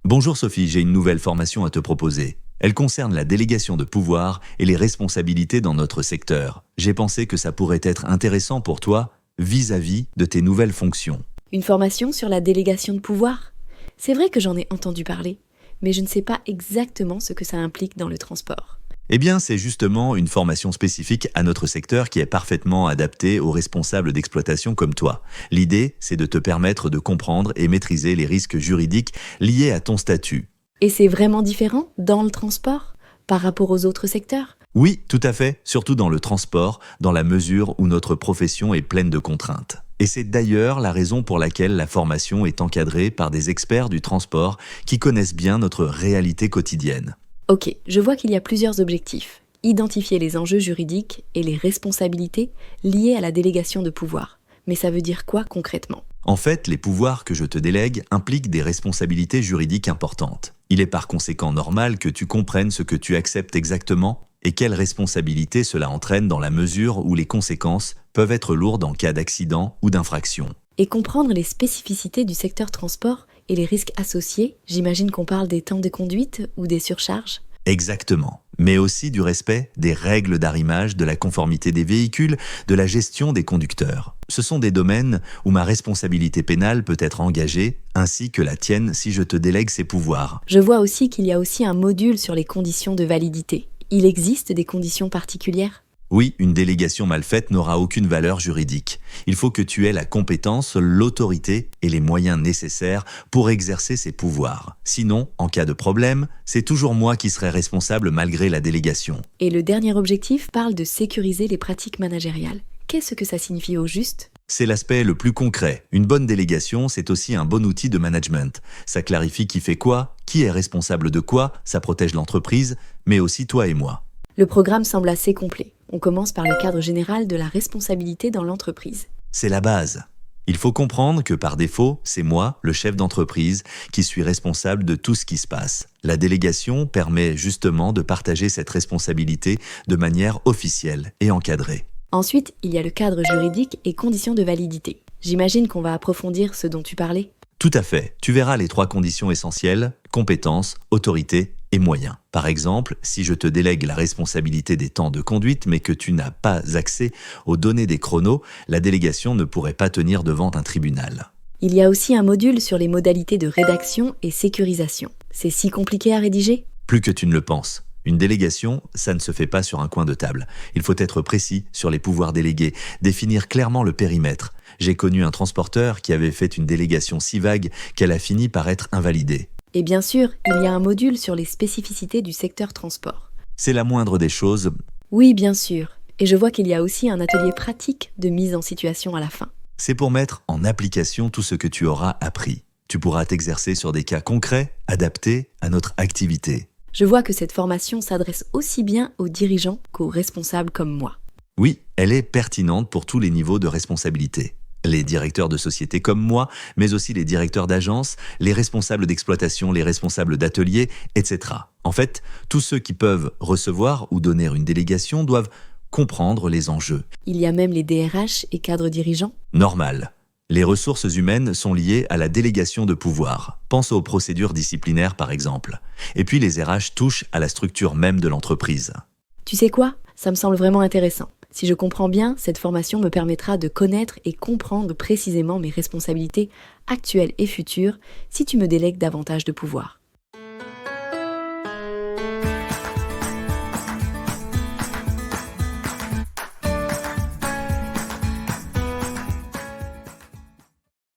Bonjour Sophie, j'ai une nouvelle formation à te proposer. Elle concerne la délégation de pouvoir et les responsabilités dans notre secteur. J'ai pensé que ça pourrait être intéressant pour toi vis-à-vis de tes nouvelles fonctions. Une formation sur la délégation de pouvoir? C'est vrai que j'en ai entendu parler, mais je ne sais pas exactement ce que ça implique dans le transport. Eh bien, c'est justement une formation spécifique à notre secteur qui est parfaitement adaptée aux responsables d'exploitation comme toi. L'idée, c'est de te permettre de comprendre et maîtriser les risques juridiques liés à ton statut. Et c'est vraiment différent dans le transport par rapport aux autres secteurs? Oui, tout à fait, surtout dans le transport, dans la mesure où notre profession est pleine de contraintes. Et c'est d'ailleurs la raison pour laquelle la formation est encadrée par des experts du transport qui connaissent bien notre réalité quotidienne. Ok, je vois qu'il y a plusieurs objectifs. Identifier les enjeux juridiques et les responsabilités liées à la délégation de pouvoir. Mais ça veut dire quoi concrètement? En fait, les pouvoirs que je te délègue impliquent des responsabilités juridiques importantes. Il est par conséquent normal que tu comprennes ce que tu acceptes exactement et quelles responsabilités cela entraîne dans la mesure où les conséquences peuvent être lourdes en cas d'accident ou d'infraction. Et comprendre les spécificités du secteur transport et les risques associés, j'imagine qu'on parle des temps de conduite ou des surcharges. Exactement, mais aussi du respect des règles d'arrimage, de la conformité des véhicules, de la gestion des conducteurs. Ce sont des domaines où ma responsabilité pénale peut être engagée, ainsi que la tienne si je te délègue ces pouvoirs. Je vois aussi qu'il y a aussi un module sur les conditions de validité. Il existe des conditions particulières? Oui, une délégation mal faite n'aura aucune valeur juridique. Il faut que tu aies la compétence, l'autorité et les moyens nécessaires pour exercer ces pouvoirs. Sinon, en cas de problème, c'est toujours moi qui serai responsable malgré la délégation. Et le dernier objectif parle de sécuriser les pratiques managériales. Qu'est-ce que ça signifie au juste? C'est l'aspect le plus concret. Une bonne délégation, c'est aussi un bon outil de management. Ça clarifie qui fait quoi, qui est responsable de quoi, ça protège l'entreprise, mais aussi toi et moi. Le programme semble assez complet. On commence par le cadre général de la responsabilité dans l'entreprise. C'est la base. Il faut comprendre que par défaut, c'est moi, le chef d'entreprise, qui suis responsable de tout ce qui se passe. La délégation permet justement de partager cette responsabilité de manière officielle et encadrée. Ensuite, il y a le cadre juridique et conditions de validité. J'imagine qu'on va approfondir ce dont tu parlais. Tout à fait. Tu verras les 3 conditions essentielles: compétence, autorité et moyens. Par exemple, si je te délègue la responsabilité des temps de conduite mais que tu n'as pas accès aux données des chronos, la délégation ne pourrait pas tenir devant un tribunal. Il y a aussi un module sur les modalités de rédaction et sécurisation. C'est si compliqué à rédiger? Plus que tu ne le penses. Une délégation, ça ne se fait pas sur un coin de table. Il faut être précis sur les pouvoirs délégués, définir clairement le périmètre. J'ai connu un transporteur qui avait fait une délégation si vague qu'elle a fini par être invalidée. Et bien sûr, il y a un module sur les spécificités du secteur transport. C'est la moindre des choses. Oui, bien sûr. Et je vois qu'il y a aussi un atelier pratique de mise en situation à la fin. C'est pour mettre en application tout ce que tu auras appris. Tu pourras t'exercer sur des cas concrets, adaptés à notre activité. Je vois que cette formation s'adresse aussi bien aux dirigeants qu'aux responsables comme moi. Oui, elle est pertinente pour tous les niveaux de responsabilité. Les directeurs de société comme moi, mais aussi les directeurs d'agence, les responsables d'exploitation, les responsables d'ateliers, etc. En fait, tous ceux qui peuvent recevoir ou donner une délégation doivent comprendre les enjeux. Il y a même les DRH et cadres dirigeants. Normal. Les ressources humaines sont liées à la délégation de pouvoir. Pense aux procédures disciplinaires par exemple. Et puis les RH touchent à la structure même de l'entreprise. Tu sais quoi? Ça me semble vraiment intéressant. Si je comprends bien, cette formation me permettra de connaître et comprendre précisément mes responsabilités actuelles et futures si tu me délègues davantage de pouvoir.